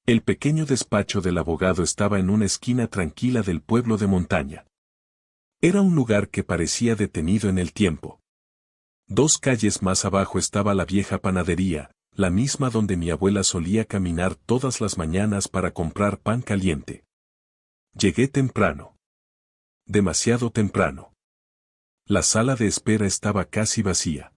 El pequeño despacho del abogado estaba en una esquina tranquila del pueblo de montaña. Era un lugar que parecía detenido en el tiempo. 2 calles más abajo estaba la vieja panadería, la misma donde mi abuela solía caminar todas las mañanas para comprar pan caliente. Llegué temprano. Demasiado temprano. La sala de espera estaba casi vacía.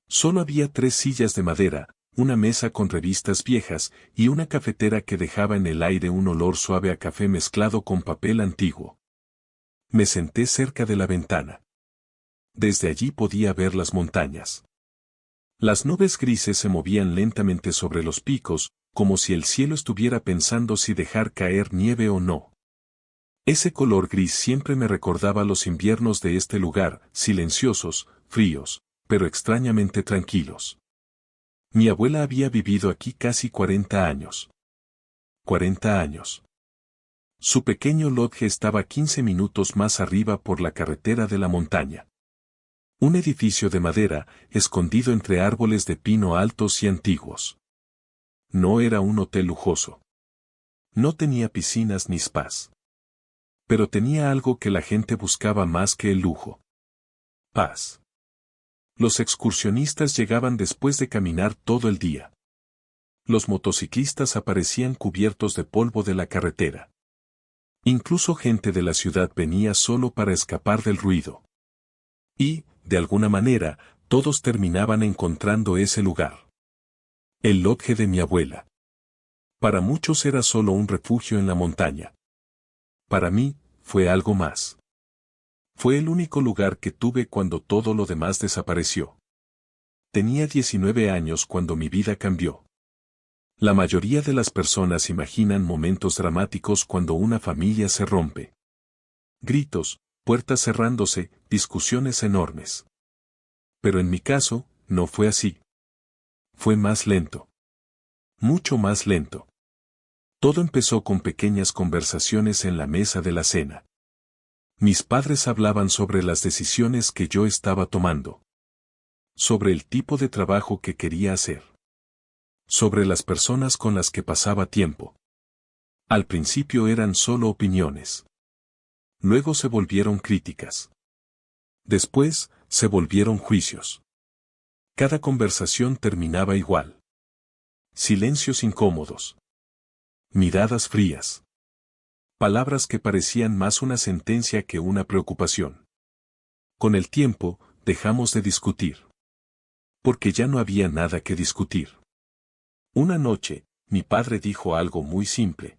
Solo había 3 sillas de madera, una mesa con revistas viejas y una cafetera que dejaba en el aire un olor suave a café mezclado con papel antiguo. Me senté cerca de la ventana. Desde allí podía ver las montañas. Las nubes grises se movían lentamente sobre los picos, como si el cielo estuviera pensando si dejar caer nieve o no. Ese color gris siempre me recordaba los inviernos de este lugar, silenciosos, fríos, pero extrañamente tranquilos. Mi abuela había vivido aquí casi 40 años. 40 años. Su pequeño lodge estaba 15 minutos más arriba por la carretera de la montaña. Un edificio de madera, escondido entre árboles de pino altos y antiguos. No era un hotel lujoso. No tenía piscinas ni spas. Pero tenía algo que la gente buscaba más que el lujo. Paz. Los excursionistas llegaban después de caminar todo el día. Los motociclistas aparecían cubiertos de polvo de la carretera. Incluso gente de la ciudad venía solo para escapar del ruido. Y, de alguna manera, todos terminaban encontrando ese lugar. El lodge de mi abuela. Para muchos era solo un refugio en la montaña. Para mí, fue algo más. Fue el único lugar que tuve cuando todo lo demás desapareció. Tenía 19 años cuando mi vida cambió. La mayoría de las personas imaginan momentos dramáticos cuando una familia se rompe. Gritos, puertas cerrándose, discusiones enormes. Pero en mi caso, no fue así. Fue más lento. Mucho más lento. Todo empezó con pequeñas conversaciones en la mesa de la cena. Mis padres hablaban sobre las decisiones que yo estaba tomando. Sobre el tipo de trabajo que quería hacer. Sobre las personas con las que pasaba tiempo. Al principio eran solo opiniones. Luego se volvieron críticas. Después, se volvieron juicios. Cada conversación terminaba igual. Silencios incómodos. Miradas frías. Palabras que parecían más una sentencia que una preocupación. Con el tiempo, dejamos de discutir. Porque ya no había nada que discutir. Una noche, mi padre dijo algo muy simple.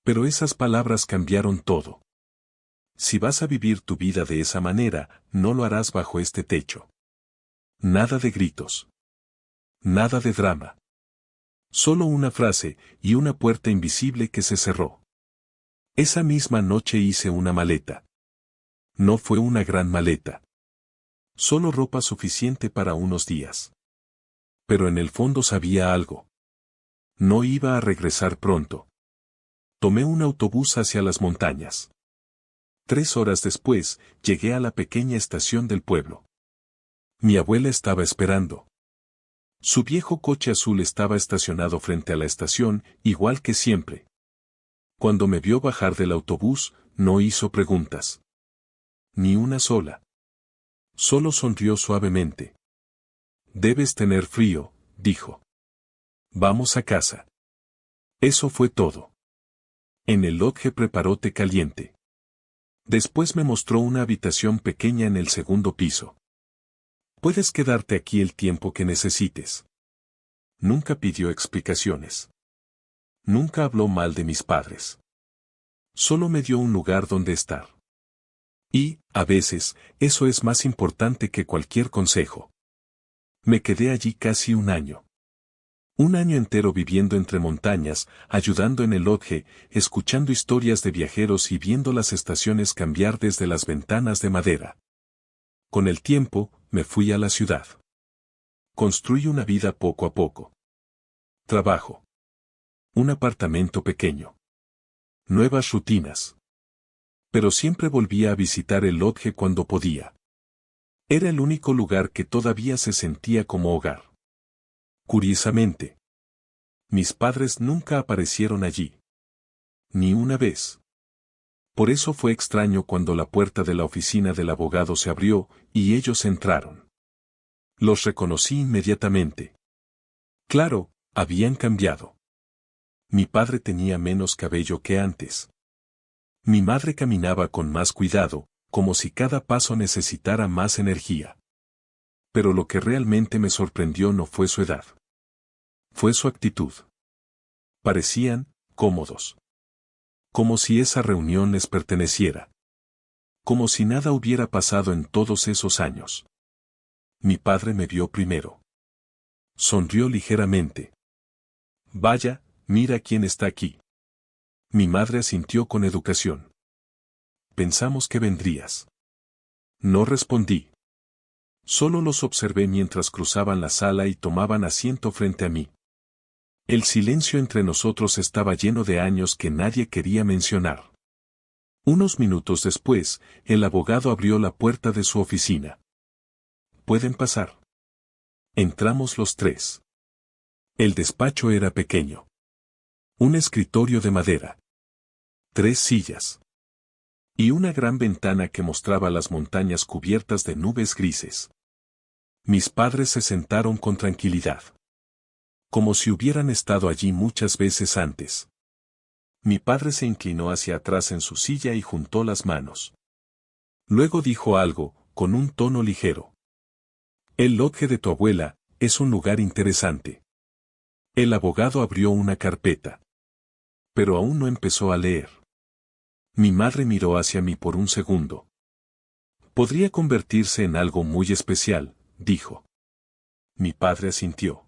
Pero esas palabras cambiaron todo. Si vas a vivir tu vida de esa manera, no lo harás bajo este techo. Nada de gritos. Nada de drama. Solo una frase y una puerta invisible que se cerró. Esa misma noche hice una maleta. No fue una gran maleta. Solo ropa suficiente para unos días. Pero en el fondo sabía algo. No iba a regresar pronto. Tomé un autobús hacia las montañas. 3 horas después, llegué a la pequeña estación del pueblo. Mi abuela estaba esperando. Su viejo coche azul estaba estacionado frente a la estación, igual que siempre. Cuando me vio bajar del autobús, no hizo preguntas. Ni una sola. Solo sonrió suavemente. Debes tener frío, dijo. Vamos a casa. Eso fue todo. En el lodge preparó té caliente. Después me mostró una habitación pequeña en el segundo piso. Puedes quedarte aquí el tiempo que necesites. Nunca pidió explicaciones. Nunca habló mal de mis padres. Solo me dio un lugar donde estar. Y, a veces, eso es más importante que cualquier consejo. Me quedé allí casi un año. Un año entero viviendo entre montañas, ayudando en el lodge, escuchando historias de viajeros y viendo las estaciones cambiar desde las ventanas de madera. Con el tiempo, me fui a la ciudad. Construí una vida poco a poco. Trabajo. Un apartamento pequeño. Nuevas rutinas. Pero siempre volvía a visitar el lodge cuando podía. Era el único lugar que todavía se sentía como hogar. Curiosamente. Mis padres nunca aparecieron allí. Ni una vez. Por eso fue extraño cuando la puerta de la oficina del abogado se abrió, y ellos entraron. Los reconocí inmediatamente. Claro, habían cambiado. Mi padre tenía menos cabello que antes. Mi madre caminaba con más cuidado, como si cada paso necesitara más energía. Pero lo que realmente me sorprendió no fue su edad. Fue su actitud. Parecían cómodos. Como si esa reunión les perteneciera. Como si nada hubiera pasado en todos esos años. Mi padre me vio primero. Sonrió ligeramente. Vaya, mira quién está aquí. Mi madre asintió con educación. Pensamos que vendrías. No respondí. Solo los observé mientras cruzaban la sala y tomaban asiento frente a mí. El silencio entre nosotros estaba lleno de años que nadie quería mencionar. Unos minutos después, el abogado abrió la puerta de su oficina. ¿Pueden pasar? Entramos los tres. El despacho era pequeño. Un escritorio de madera. 3 sillas. Y una gran ventana que mostraba las montañas cubiertas de nubes grises. Mis padres se sentaron con tranquilidad. Como si hubieran estado allí muchas veces antes. Mi padre se inclinó hacia atrás en su silla y juntó las manos. Luego dijo algo, con un tono ligero. El lodge de tu abuela es un lugar interesante. El abogado abrió una carpeta. Pero aún no empezó a leer. Mi madre miró hacia mí por un segundo. Podría convertirse en algo muy especial, dijo. Mi padre asintió.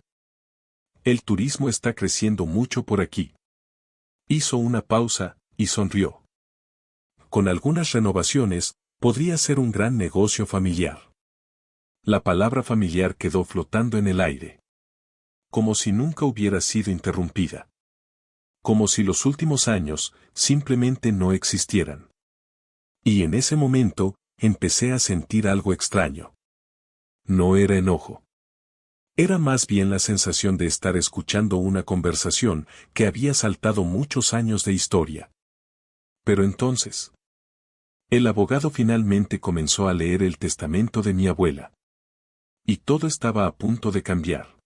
El turismo está creciendo mucho por aquí. Hizo una pausa, y sonrió. Con algunas renovaciones, podría ser un gran negocio familiar. La palabra familiar quedó flotando en el aire. Como si nunca hubiera sido interrumpida. Como si los últimos años simplemente no existieran. Y en ese momento, empecé a sentir algo extraño. No era enojo. Era más bien la sensación de estar escuchando una conversación que había saltado muchos años de historia. Pero entonces, el abogado finalmente comenzó a leer el testamento de mi abuela. Y todo estaba a punto de cambiar.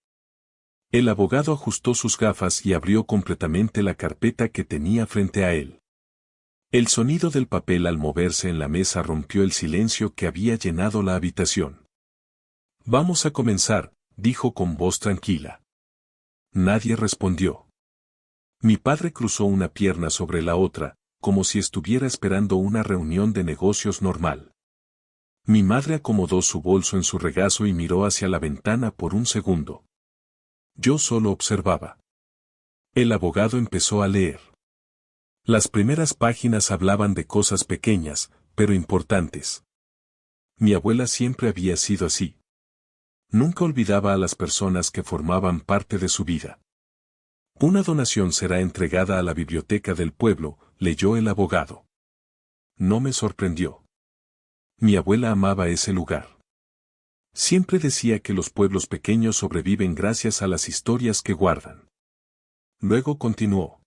El abogado ajustó sus gafas y abrió completamente la carpeta que tenía frente a él. El sonido del papel al moverse en la mesa rompió el silencio que había llenado la habitación. Vamos a comenzar, dijo con voz tranquila. Nadie respondió. Mi padre cruzó una pierna sobre la otra, como si estuviera esperando una reunión de negocios normal. Mi madre acomodó su bolso en su regazo y miró hacia la ventana por un segundo. Yo solo observaba. El abogado empezó a leer. Las primeras páginas hablaban de cosas pequeñas, pero importantes. Mi abuela siempre había sido así. Nunca olvidaba a las personas que formaban parte de su vida. Una donación será entregada a la biblioteca del pueblo, leyó el abogado. No me sorprendió. Mi abuela amaba ese lugar. Siempre decía que los pueblos pequeños sobreviven gracias a las historias que guardan. Luego continuó.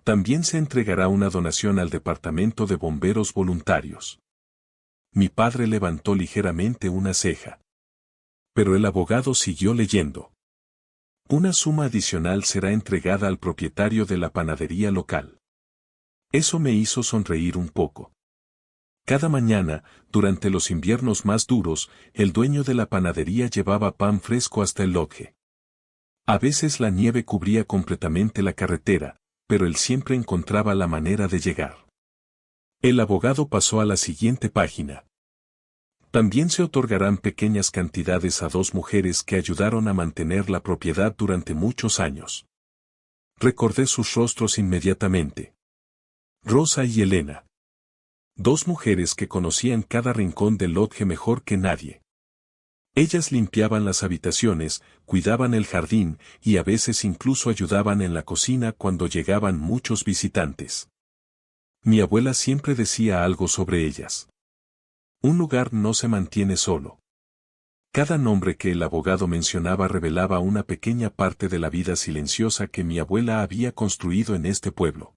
También se entregará una donación al Departamento de Bomberos Voluntarios. Mi padre levantó ligeramente una ceja. Pero el abogado siguió leyendo. Una suma adicional será entregada al propietario de la panadería local. Eso me hizo sonreír un poco. Cada mañana, durante los inviernos más duros, el dueño de la panadería llevaba pan fresco hasta el lodge. A veces la nieve cubría completamente la carretera, pero él siempre encontraba la manera de llegar. El abogado pasó a la siguiente página. También se otorgarán pequeñas cantidades a 2 mujeres que ayudaron a mantener la propiedad durante muchos años. Recordé sus rostros inmediatamente. Rosa y Elena. 2 mujeres que conocían cada rincón del lodge mejor que nadie. Ellas limpiaban las habitaciones, cuidaban el jardín y a veces incluso ayudaban en la cocina cuando llegaban muchos visitantes. Mi abuela siempre decía algo sobre ellas. Un lugar no se mantiene solo. Cada nombre que el abogado mencionaba revelaba una pequeña parte de la vida silenciosa que mi abuela había construido en este pueblo.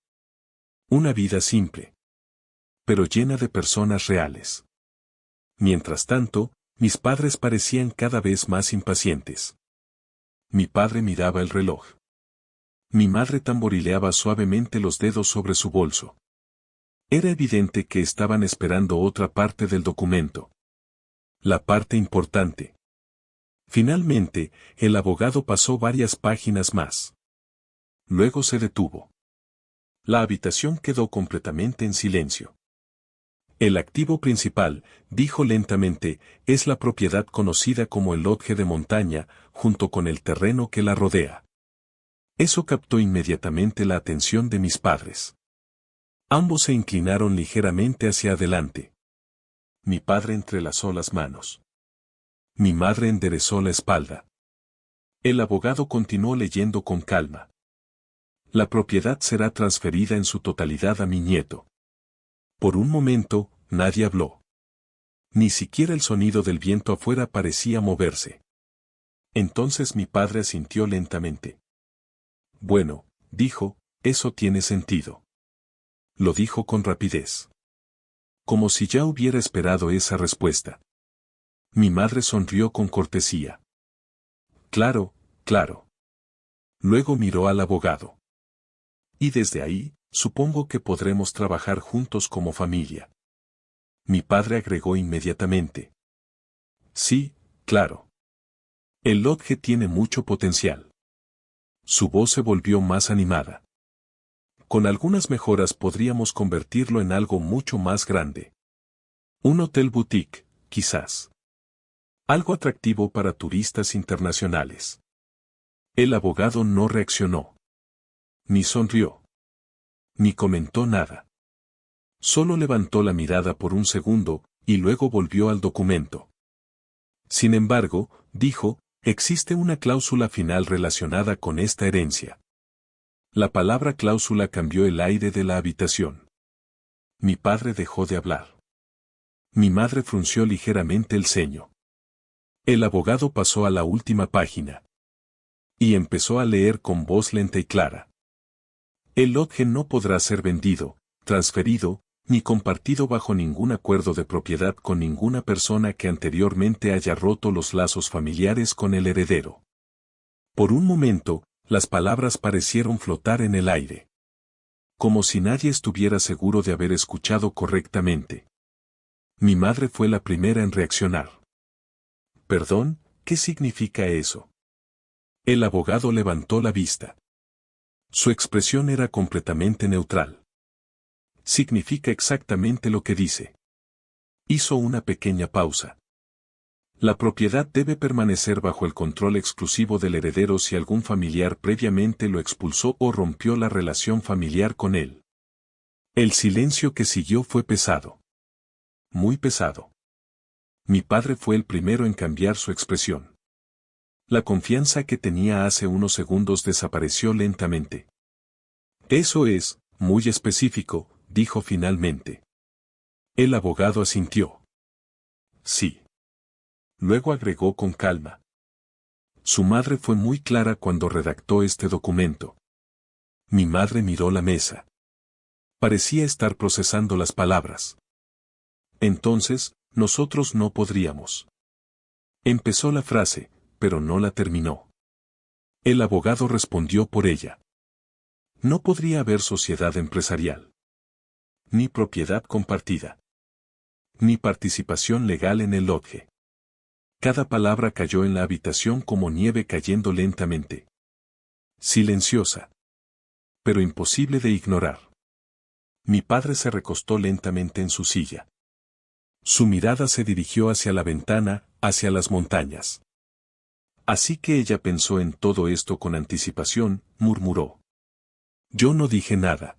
Una vida simple, pero llena de personas reales. Mientras tanto, mis padres parecían cada vez más impacientes. Mi padre miraba el reloj. Mi madre tamborileaba suavemente los dedos sobre su bolso. Era evidente que estaban esperando otra parte del documento. La parte importante. Finalmente, el abogado pasó varias páginas más. Luego se detuvo. La habitación quedó completamente en silencio. El activo principal, dijo lentamente, es la propiedad conocida como el Lodge de Montaña, junto con el terreno que la rodea. Eso captó inmediatamente la atención de mis padres. Ambos se inclinaron ligeramente hacia adelante. Mi padre entrelazó las manos. Mi madre enderezó la espalda. El abogado continuó leyendo con calma. La propiedad será transferida en su totalidad a mi nieto. Por un momento, nadie habló. Ni siquiera el sonido del viento afuera parecía moverse. Entonces mi padre asintió lentamente. Bueno, dijo, eso tiene sentido. Lo dijo con rapidez. Como si ya hubiera esperado esa respuesta. Mi madre sonrió con cortesía. Claro, claro. Luego miró al abogado. Y desde ahí, supongo que podremos trabajar juntos como familia. Mi padre agregó inmediatamente. Sí, claro. El Lodge tiene mucho potencial. Su voz se volvió más animada. Con algunas mejoras podríamos convertirlo en algo mucho más grande. Un hotel boutique, quizás. Algo atractivo para turistas internacionales. El abogado no reaccionó. Ni sonrió. Ni comentó nada. Solo levantó la mirada por un segundo, y luego volvió al documento. Sin embargo, dijo, existe una cláusula final relacionada con esta herencia. La palabra cláusula cambió el aire de la habitación. Mi padre dejó de hablar. Mi madre frunció ligeramente el ceño. El abogado pasó a la última página. Y empezó a leer con voz lenta y clara. El Lodge no podrá ser vendido, transferido, ni compartido bajo ningún acuerdo de propiedad con ninguna persona que anteriormente haya roto los lazos familiares con el heredero. Por un momento, las palabras parecieron flotar en el aire. Como si nadie estuviera seguro de haber escuchado correctamente. Mi madre fue la primera en reaccionar. Perdón, ¿qué significa eso? El abogado levantó la vista. Su expresión era completamente neutral. Significa exactamente lo que dice. Hizo una pequeña pausa. La propiedad debe permanecer bajo el control exclusivo del heredero si algún familiar previamente lo expulsó o rompió la relación familiar con él. El silencio que siguió fue pesado. Muy pesado. Mi padre fue el primero en cambiar su expresión. La confianza que tenía hace unos segundos desapareció lentamente. Eso es, muy específico, dijo finalmente. El abogado asintió. Sí. Luego agregó con calma. Su madre fue muy clara cuando redactó este documento. Mi madre miró la mesa. Parecía estar procesando las palabras. Entonces, nosotros no podríamos. Empezó la frase, pero no la terminó. El abogado respondió por ella. No podría haber sociedad empresarial. Ni propiedad compartida. Ni participación legal en el Lodge. Cada palabra cayó en la habitación como nieve cayendo lentamente. Silenciosa. Pero imposible de ignorar. Mi padre se recostó lentamente en su silla. Su mirada se dirigió hacia la ventana, hacia las montañas. Así que ella pensó en todo esto con anticipación, murmuró. Yo no dije nada.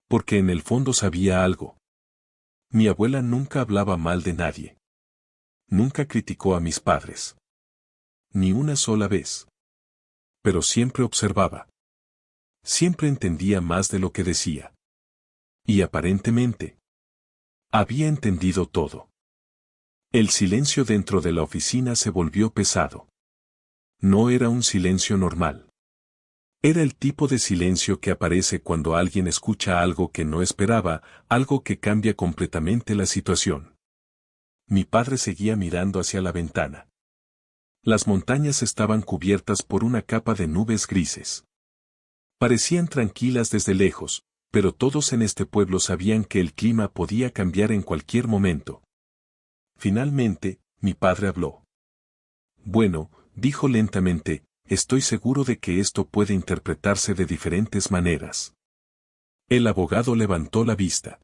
Porque en el fondo sabía algo. Mi abuela nunca hablaba mal de nadie. Nunca criticó a mis padres. Ni una sola vez. Pero siempre observaba. Siempre entendía más de lo que decía. Y aparentemente, había entendido todo. El silencio dentro de la oficina se volvió pesado. No era un silencio normal. Era el tipo de silencio que aparece cuando alguien escucha algo que no esperaba, algo que cambia completamente la situación. Mi padre seguía mirando hacia la ventana. Las montañas estaban cubiertas por una capa de nubes grises. Parecían tranquilas desde lejos, pero todos en este pueblo sabían que el clima podía cambiar en cualquier momento. Finalmente, mi padre habló. Bueno, dijo lentamente, estoy seguro de que esto puede interpretarse de diferentes maneras. El abogado levantó la vista.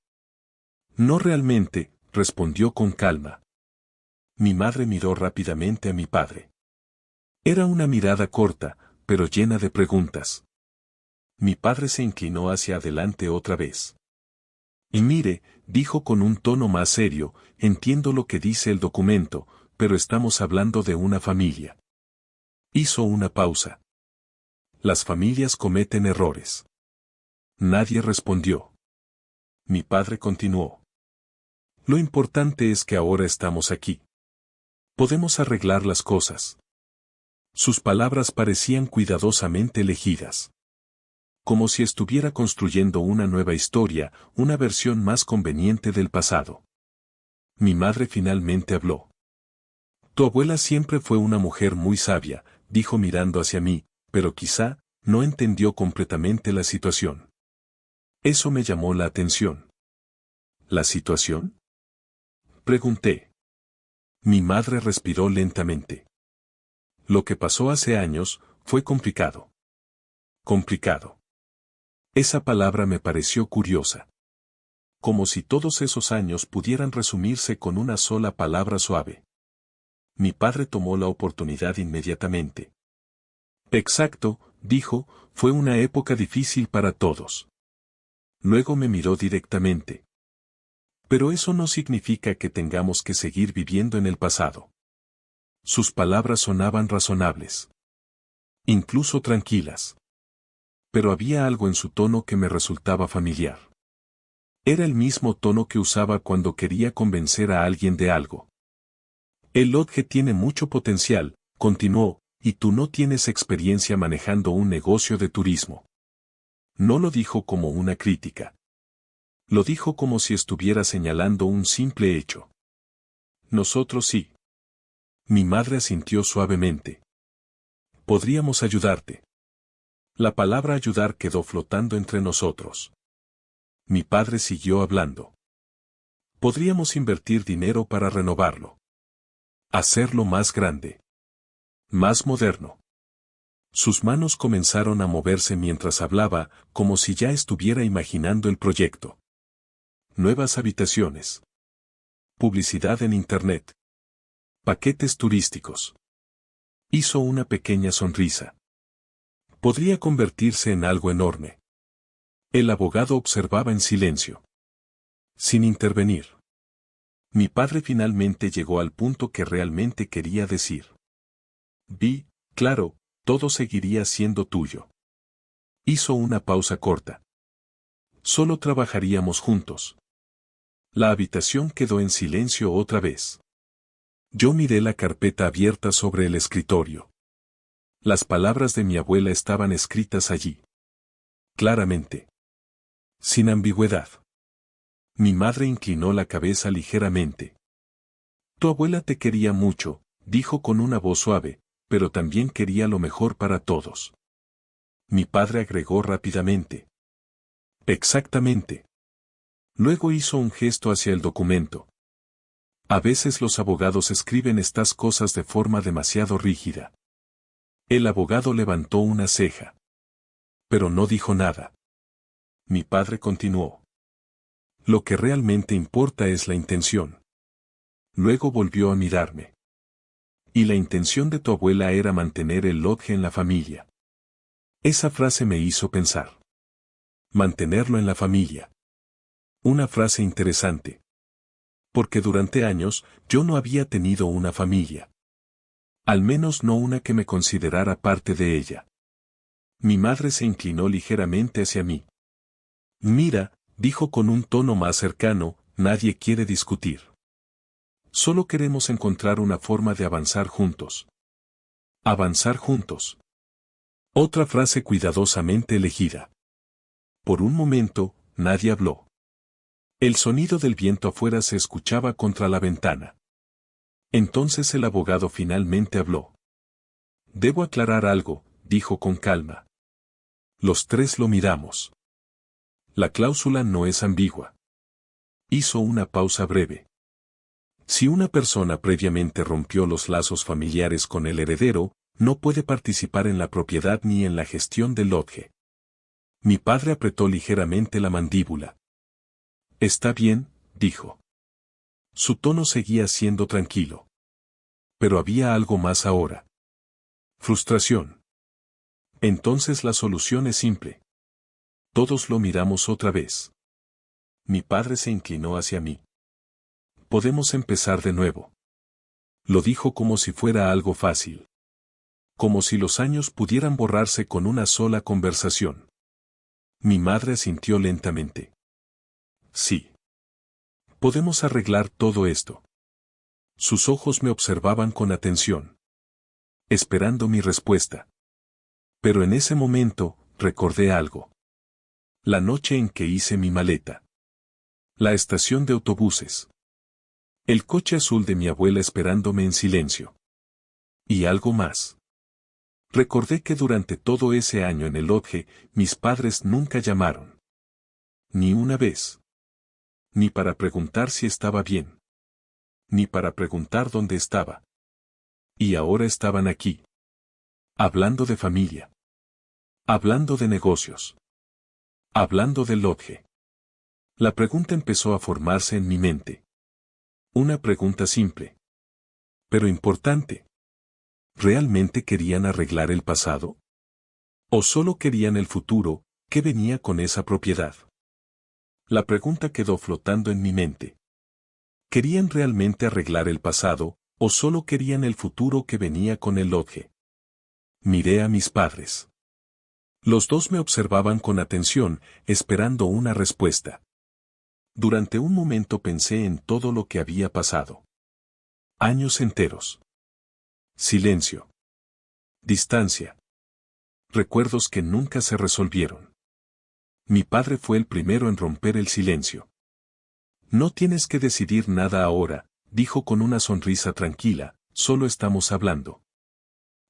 No realmente, respondió con calma. Mi madre miró rápidamente a mi padre. Era una mirada corta, pero llena de preguntas. Mi padre se inclinó hacia adelante otra vez. Y mire, dijo con un tono más serio, entiendo lo que dice el documento, pero estamos hablando de una familia. Hizo una pausa. Las familias cometen errores. Nadie respondió. Mi padre continuó. Lo importante es que ahora estamos aquí. Podemos arreglar las cosas. Sus palabras parecían cuidadosamente elegidas. Como si estuviera construyendo una nueva historia, una versión más conveniente del pasado. Mi madre finalmente habló. Tu abuela siempre fue una mujer muy sabia, dijo mirando hacia mí, pero quizá, no entendió completamente la situación. Eso me llamó la atención. ¿La situación? Pregunté. Mi madre respiró lentamente. Lo que pasó hace años, fue complicado. Complicado. Esa palabra me pareció curiosa. Como si todos esos años pudieran resumirse con una sola palabra suave. Mi padre tomó la oportunidad inmediatamente. Exacto, dijo, fue una época difícil para todos. Luego me miró directamente. Pero eso no significa que tengamos que seguir viviendo en el pasado. Sus palabras sonaban razonables. Incluso tranquilas. Pero había algo en su tono que me resultaba familiar. Era el mismo tono que usaba cuando quería convencer a alguien de algo. El Lodge tiene mucho potencial, continuó, y tú no tienes experiencia manejando un negocio de turismo. No lo dijo como una crítica. Lo dijo como si estuviera señalando un simple hecho. Nosotros sí. Mi madre asintió suavemente. Podríamos ayudarte. La palabra ayudar quedó flotando entre nosotros. Mi padre siguió hablando. Podríamos invertir dinero para renovarlo. Hacerlo más grande. Más moderno. Sus manos comenzaron a moverse mientras hablaba, como si ya estuviera imaginando el proyecto. Nuevas habitaciones. Publicidad en Internet. Paquetes turísticos. Hizo una pequeña sonrisa. Podría convertirse en algo enorme. El abogado observaba en silencio. Sin intervenir. Mi padre finalmente llegó al punto que realmente quería decir. Claro, todo seguiría siendo tuyo. Hizo una pausa corta. Solo trabajaríamos juntos. La habitación quedó en silencio otra vez. Yo miré la carpeta abierta sobre el escritorio. Las palabras de mi abuela estaban escritas allí. Claramente. Sin ambigüedad. Mi madre inclinó la cabeza ligeramente. Tu abuela te quería mucho, dijo con una voz suave, pero también quería lo mejor para todos. Mi padre agregó rápidamente. Exactamente. Luego hizo un gesto hacia el documento. A veces los abogados escriben estas cosas de forma demasiado rígida. El abogado levantó una ceja. Pero no dijo nada. Mi padre continuó. Lo que realmente importa es la intención. Luego volvió a mirarme. Y la intención de tu abuela era mantener el Lodge en la familia. Esa frase me hizo pensar. Mantenerlo en la familia. Una frase interesante. Porque durante años yo no había tenido una familia. Al menos no una que me considerara parte de ella. Mi madre se inclinó ligeramente hacia mí. Mira, dijo con un tono más cercano, nadie quiere discutir. Solo queremos encontrar una forma de avanzar juntos. Avanzar juntos. Otra frase cuidadosamente elegida. Por un momento, nadie habló. El sonido del viento afuera se escuchaba contra la ventana. Entonces el abogado finalmente habló. Debo aclarar algo, dijo con calma. Los tres lo miramos. La cláusula no es ambigua. Hizo una pausa breve. Si una persona previamente rompió los lazos familiares con el heredero, no puede participar en la propiedad ni en la gestión del lote. Mi padre apretó ligeramente la mandíbula. Está bien, dijo. Su tono seguía siendo tranquilo. Pero había algo más ahora. Frustración. Entonces la solución es simple. Todos lo miramos otra vez. Mi padre se inclinó hacia mí. Podemos empezar de nuevo. Lo dijo como si fuera algo fácil. Como si los años pudieran borrarse con una sola conversación. Mi madre asintió lentamente. Sí. Podemos arreglar todo esto. Sus ojos me observaban con atención. Esperando mi respuesta. Pero en ese momento, recordé algo. La noche en que hice mi maleta. La estación de autobuses. El coche azul de mi abuela esperándome en silencio. Y algo más. Recordé que durante todo ese año en el lodge, mis padres nunca llamaron. Ni una vez. Ni para preguntar si estaba bien. Ni para preguntar dónde estaba. Y ahora estaban aquí. Hablando de familia. Hablando de negocios. Hablando del lodge. La pregunta empezó a formarse en mi mente. Una pregunta simple. Pero importante. ¿Realmente querían arreglar el pasado? ¿O solo querían el futuro, que venía con esa propiedad? La pregunta quedó flotando en mi mente. ¿Querían realmente arreglar el pasado, o solo querían el futuro que venía con el lodge? Miré a mis padres. Los dos me observaban con atención, esperando una respuesta. Durante un momento pensé en todo lo que había pasado. Años enteros. Silencio. Distancia. Recuerdos que nunca se resolvieron. Mi padre fue el primero en romper el silencio. No tienes que decidir nada ahora, dijo con una sonrisa tranquila, solo estamos hablando.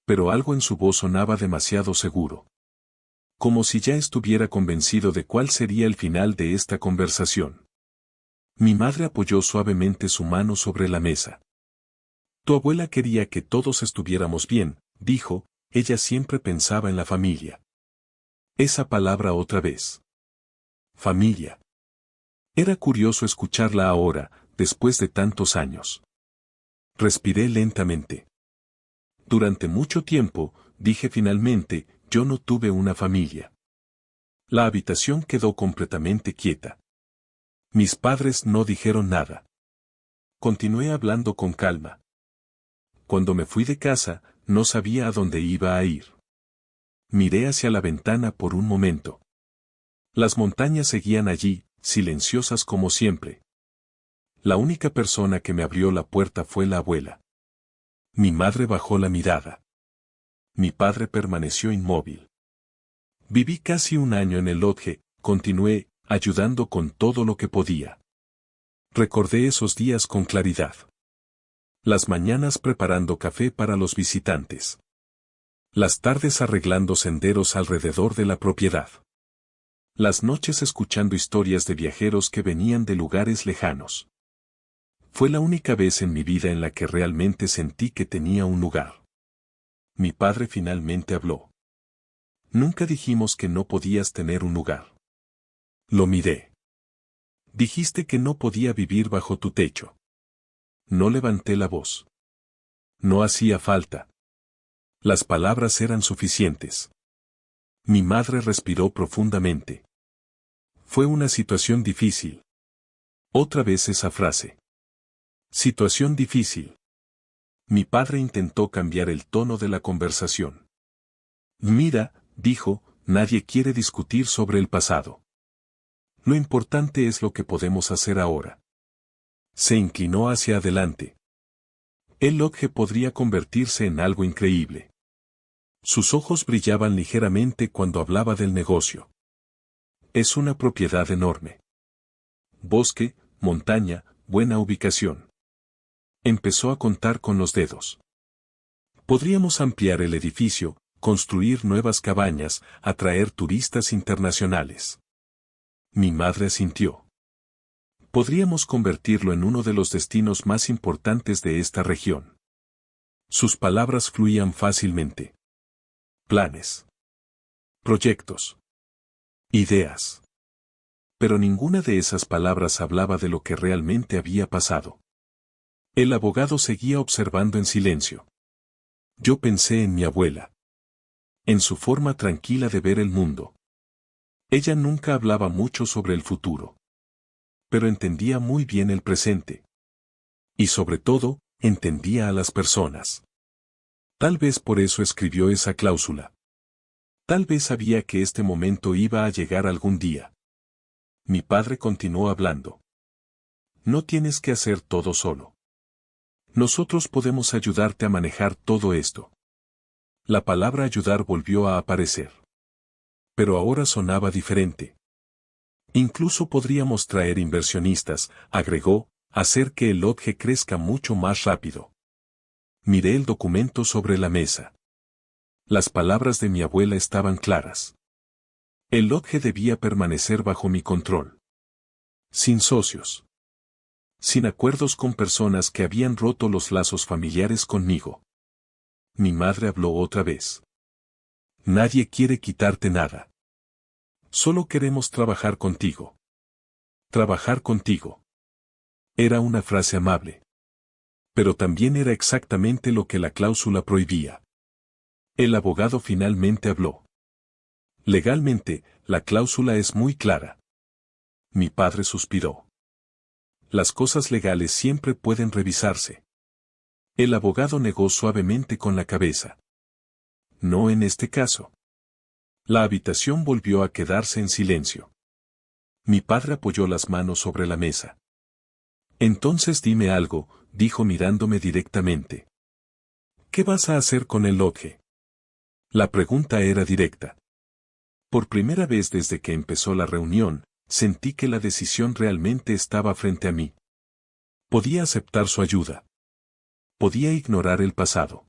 Pero algo en su voz sonaba demasiado seguro. Como si ya estuviera convencido de cuál sería el final de esta conversación. Mi madre apoyó suavemente su mano sobre la mesa. Tu abuela quería que todos estuviéramos bien, dijo, ella siempre pensaba en la familia. Esa palabra otra vez. Familia. Era curioso escucharla ahora, después de tantos años. Respiré lentamente. Durante mucho tiempo, dije finalmente, yo no tuve una familia. La habitación quedó completamente quieta. Mis padres no dijeron nada. Continué hablando con calma. Cuando me fui de casa, no sabía a dónde iba a ir. Miré hacia la ventana por un momento. Las montañas seguían allí, silenciosas como siempre. La única persona que me abrió la puerta fue la abuela. Mi madre bajó la mirada. Mi padre permaneció inmóvil. Viví casi un año en el lodge, continué, ayudando con todo lo que podía. Recordé esos días con claridad. Las mañanas preparando café para los visitantes. Las tardes arreglando senderos alrededor de la propiedad. Las noches escuchando historias de viajeros que venían de lugares lejanos. Fue la única vez en mi vida en la que realmente sentí que tenía un lugar. Mi padre finalmente habló. Nunca dijimos que no podías tener un lugar. Lo miré. Dijiste que no podía vivir bajo tu techo. No levanté la voz. No hacía falta. Las palabras eran suficientes. Mi madre respiró profundamente. Fue una situación difícil. Otra vez esa frase. Situación difícil. Mi padre intentó cambiar el tono de la conversación. Mira, dijo, nadie quiere discutir sobre el pasado. Lo importante es lo que podemos hacer ahora. Se inclinó hacia adelante. El lodge podría convertirse en algo increíble. Sus ojos brillaban ligeramente cuando hablaba del negocio. Es una propiedad enorme. Bosque, montaña, buena ubicación. Empezó a contar con los dedos. Podríamos ampliar el edificio, construir nuevas cabañas, atraer turistas internacionales. Mi madre asintió. Podríamos convertirlo en uno de los destinos más importantes de esta región. Sus palabras fluían fácilmente. Planes. Proyectos. Ideas. Pero ninguna de esas palabras hablaba de lo que realmente había pasado. El abogado seguía observando en silencio. Yo pensé en mi abuela. En su forma tranquila de ver el mundo. Ella nunca hablaba mucho sobre el futuro. Pero entendía muy bien el presente. Y sobre todo, entendía a las personas. Tal vez por eso escribió esa cláusula. Tal vez sabía que este momento iba a llegar algún día. Mi padre continuó hablando. No tienes que hacer todo solo. Nosotros podemos ayudarte a manejar todo esto. La palabra ayudar volvió a aparecer. Pero ahora sonaba diferente. Incluso podríamos traer inversionistas, agregó, hacer que el lodge crezca mucho más rápido. Miré el documento sobre la mesa. Las palabras de mi abuela estaban claras. El lodge debía permanecer bajo mi control. Sin socios. Sin acuerdos con personas que habían roto los lazos familiares conmigo. Mi madre habló otra vez. Nadie quiere quitarte nada. Solo queremos trabajar contigo. Trabajar contigo. Era una frase amable. Pero también era exactamente lo que la cláusula prohibía. El abogado finalmente habló. Legalmente, la cláusula es muy clara. Mi padre suspiró. Las cosas legales siempre pueden revisarse. El abogado negó suavemente con la cabeza. No en este caso. La habitación volvió a quedarse en silencio. Mi padre apoyó las manos sobre la mesa. Entonces dime algo, dijo mirándome directamente. ¿Qué vas a hacer con el lodge? La pregunta era directa. Por primera vez desde que empezó la reunión, sentí que la decisión realmente estaba frente a mí. Podía aceptar su ayuda. Podía ignorar el pasado.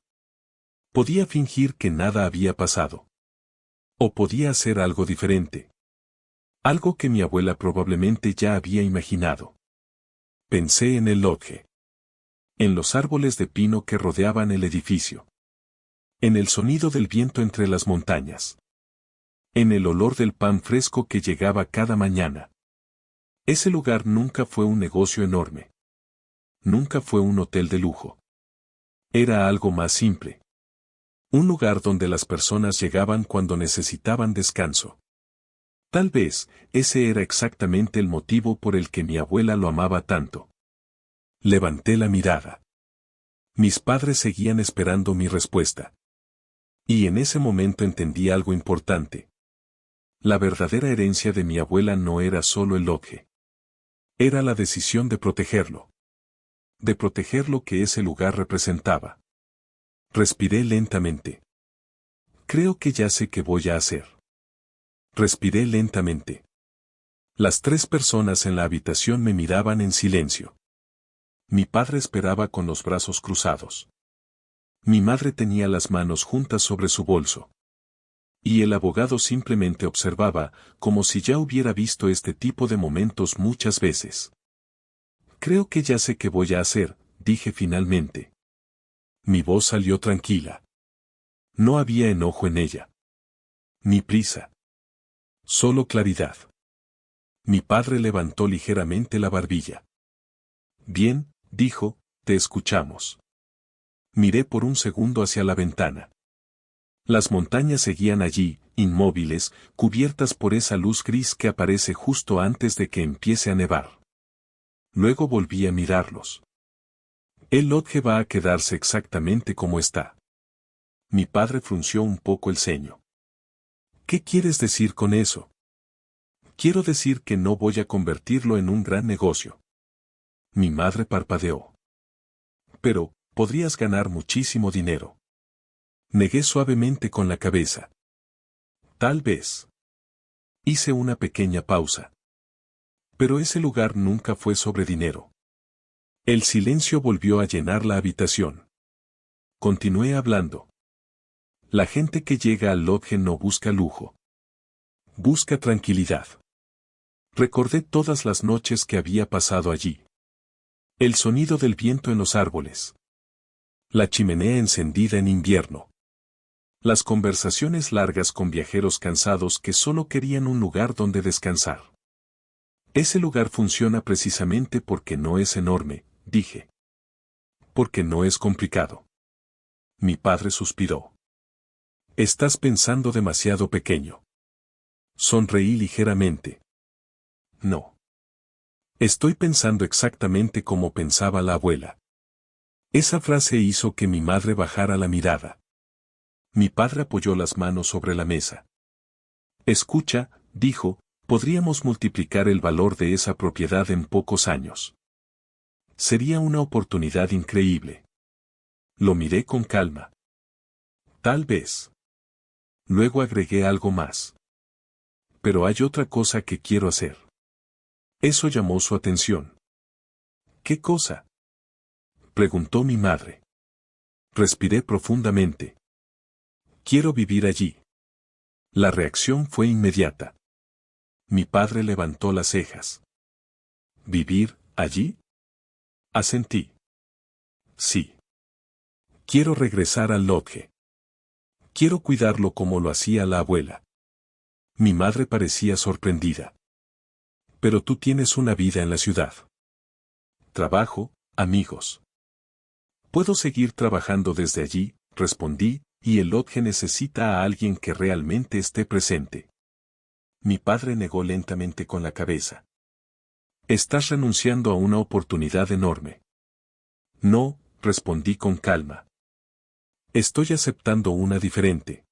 Podía fingir que nada había pasado. O podía hacer algo diferente. Algo que mi abuela probablemente ya había imaginado. Pensé en el lodge. En los árboles de pino que rodeaban el edificio. En el sonido del viento entre las montañas. En el olor del pan fresco que llegaba cada mañana. Ese lugar nunca fue un negocio enorme. Nunca fue un hotel de lujo. Era algo más simple. Un lugar donde las personas llegaban cuando necesitaban descanso. Tal vez, ese era exactamente el motivo por el que mi abuela lo amaba tanto. Levanté la mirada. Mis padres seguían esperando mi respuesta. Y en ese momento entendí algo importante. La verdadera herencia de mi abuela no era solo el lodge. Era la decisión de protegerlo. De proteger lo que ese lugar representaba. Respiré lentamente. Creo que ya sé qué voy a hacer. Respiré lentamente. Las 3 personas en la habitación me miraban en silencio. Mi padre esperaba con los brazos cruzados. Mi madre tenía las manos juntas sobre su bolso. Y el abogado simplemente observaba, como si ya hubiera visto este tipo de momentos muchas veces. Creo que ya sé qué voy a hacer, dije finalmente. Mi voz salió tranquila. No había enojo en ella. Ni prisa. Solo claridad. Mi padre levantó ligeramente la barbilla. Bien, dijo, te escuchamos. Miré por un segundo hacia la ventana. Las montañas seguían allí, inmóviles, cubiertas por esa luz gris que aparece justo antes de que empiece a nevar. Luego volví a mirarlos. El lodge va a quedarse exactamente como está. Mi padre frunció un poco el ceño. ¿Qué quieres decir con eso? Quiero decir que no voy a convertirlo en un gran negocio. Mi madre parpadeó. Pero, podrías ganar muchísimo dinero. Negué suavemente con la cabeza. Tal vez. Hice una pequeña pausa. Pero ese lugar nunca fue sobre dinero. El silencio volvió a llenar la habitación. Continué hablando. La gente que llega al lodge no busca lujo. Busca tranquilidad. Recordé todas las noches que había pasado allí. El sonido del viento en los árboles. La chimenea encendida en invierno. Las conversaciones largas con viajeros cansados que solo querían un lugar donde descansar. Ese lugar funciona precisamente porque no es enorme, dije. Porque no es complicado. Mi padre suspiró. Estás pensando demasiado pequeño. Sonreí ligeramente. No. Estoy pensando exactamente como pensaba la abuela. Esa frase hizo que mi madre bajara la mirada. Mi padre apoyó las manos sobre la mesa. Escucha, dijo, podríamos multiplicar el valor de esa propiedad en pocos años. Sería una oportunidad increíble. Lo miré con calma. Tal vez. Luego agregué algo más. Pero hay otra cosa que quiero hacer. Eso llamó su atención. ¿Qué cosa? Preguntó mi madre. Respiré profundamente. Quiero vivir allí. La reacción fue inmediata. Mi padre levantó las cejas. ¿Vivir allí? Asentí. Sí. Quiero regresar al lodge. Quiero cuidarlo como lo hacía la abuela. Mi madre parecía sorprendida. Pero tú tienes una vida en la ciudad. Trabajo, amigos. Puedo seguir trabajando desde allí, respondí, y el lodge necesita a alguien que realmente esté presente. Mi padre negó lentamente con la cabeza. Estás renunciando a una oportunidad enorme. No, respondí con calma. Estoy aceptando una diferente.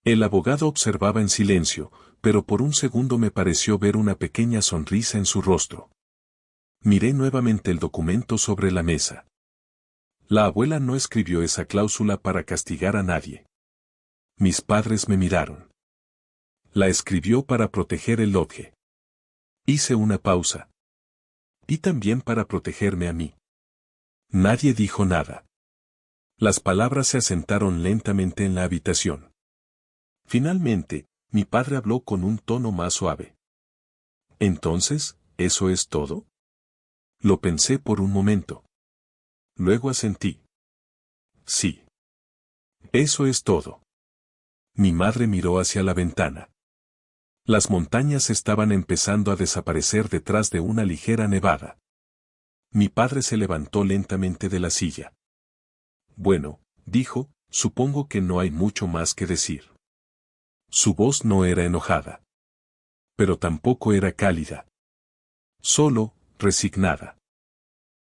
El abogado observaba en silencio, pero por un segundo me pareció ver una pequeña sonrisa en su rostro. Miré nuevamente el documento sobre la mesa. La abuela no escribió esa cláusula para castigar a nadie. Mis padres me miraron. La escribió para proteger el lodge. Hice una pausa. Y también para protegerme a mí. Nadie dijo nada. Las palabras se asentaron lentamente en la habitación. Finalmente, mi padre habló con un tono más suave. Entonces, ¿eso es todo? Lo pensé por un momento. Luego asentí. Sí. Eso es todo. Mi madre miró hacia la ventana. Las montañas estaban empezando a desaparecer detrás de una ligera nevada. Mi padre se levantó lentamente de la silla. Bueno, dijo, supongo que no hay mucho más que decir. Su voz no era enojada. Pero tampoco era cálida. Solo, resignada.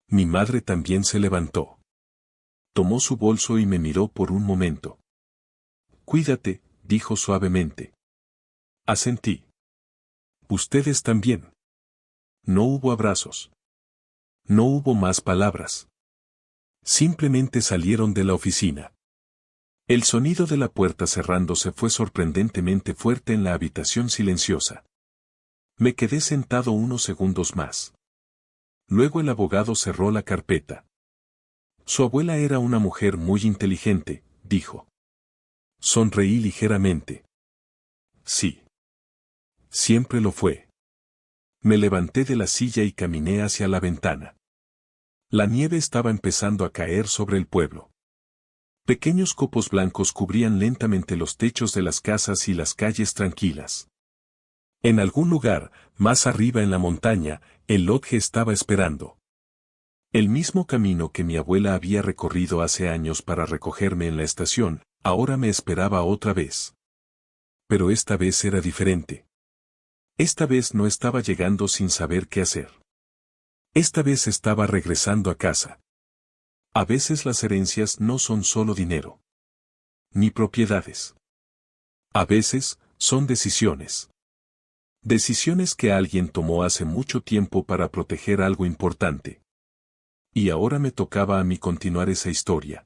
Mi madre también se levantó. Tomó su bolso y me miró por un momento. Cuídate, dijo suavemente. Asentí. Ustedes también. No hubo abrazos. No hubo más palabras. Simplemente salieron de la oficina. El sonido de la puerta cerrándose fue sorprendentemente fuerte en la habitación silenciosa. Me quedé sentado unos segundos más. Luego el abogado cerró la carpeta. Su abuela era una mujer muy inteligente, dijo. Sonreí ligeramente. Sí. Siempre lo fue. Me levanté de la silla y caminé hacia la ventana. La nieve estaba empezando a caer sobre el pueblo. Pequeños copos blancos cubrían lentamente los techos de las casas y las calles tranquilas. En algún lugar, más arriba en la montaña, el lodge estaba esperando. El mismo camino que mi abuela había recorrido hace años para recogerme en la estación, ahora me esperaba otra vez. Pero esta vez era diferente. Esta vez no estaba llegando sin saber qué hacer. Esta vez estaba regresando a casa. A veces las herencias no son solo dinero. Ni propiedades. A veces, son decisiones. Decisiones que alguien tomó hace mucho tiempo para proteger algo importante. Y ahora me tocaba a mí continuar esa historia.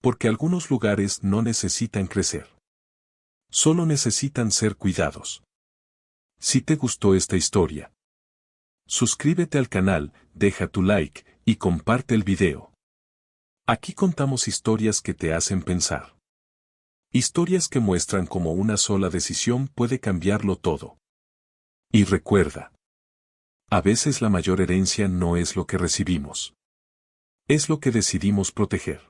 Porque algunos lugares no necesitan crecer. Solo necesitan ser cuidados. Si te gustó esta historia, suscríbete al canal, deja tu like, y comparte el video. Aquí contamos historias que te hacen pensar. Historias que muestran cómo una sola decisión puede cambiarlo todo. Y recuerda, a veces la mayor herencia no es lo que recibimos. Es lo que decidimos proteger.